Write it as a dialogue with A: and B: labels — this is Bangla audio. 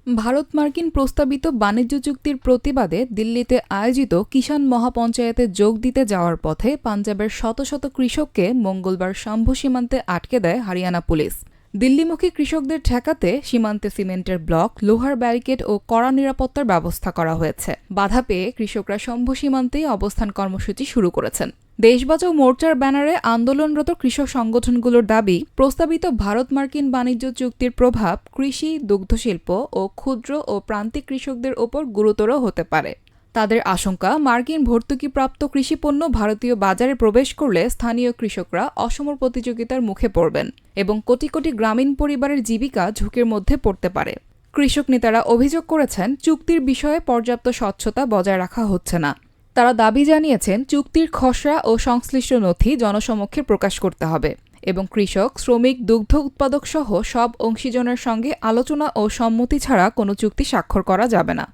A: ভারত মার্কিন প্রস্তাবিত বাণিজ্য চুক্তির প্রতিবাদে দিল্লিতে আয়োজিত কিষাণ মহাপঞ্চায়েতে যোগ দিতে যাওয়ার পথে পাঞ্জাবের শত শত কৃষককে মঙ্গলবার শাম্ভু সীমান্তে আটকে দেয় হরিয়ানা পুলিশ। দিল্লিমুখী কৃষকদের ঠেকাতে সীমান্তে সিমেন্টের ব্লক, লোহার ব্যারিকেড ও কড়া নিরাপত্তার ব্যবস্থা করা হয়েছে। বাধা পেয়ে কৃষকরা শম্ভু সীমান্তেই অবস্থান কর্মসূচি শুরু করেছেন। দেশ বাঁচাও মোর্চার ব্যানারে আন্দোলনরত কৃষক সংগঠনগুলোর দাবি, প্রস্তাবিত ভারত মার্কিন বাণিজ্য চুক্তির প্রভাব কৃষি, দুগ্ধশিল্প ও ক্ষুদ্র ও প্রান্তিক কৃষকদের ওপর গুরুতর হতে পারে। তাদের আশঙ্কা, মার্কিন ভর্তুকিপ্রাপ্ত কৃষিপণ্য ভারতীয় বাজারে প্রবেশ করলে স্থানীয় কৃষকরা অসম প্রতিযোগিতার মুখে পড়বেন এবং কোটি কোটি গ্রামীণ পরিবারের জীবিকা ঝুঁকির মধ্যে পড়তে পারে। কৃষক নেতারা অভিযোগ করেছেন, চুক্তির বিষয়ে পর্যাপ্ত স্বচ্ছতা বজায় রাখা হচ্ছে না। তারা দাবি জানিয়েছেন, চুক্তির খসড়া ও সংশ্লিষ্ট নথি জনসমক্ষে প্রকাশ করতে হবে এবং কৃষক, শ্রমিক, দুগ্ধ উৎপাদক সহ সব অংশীজনের সঙ্গে আলোচনা ও সম্মতি ছাড়া কোনো চুক্তি স্বাক্ষর করা যাবে না।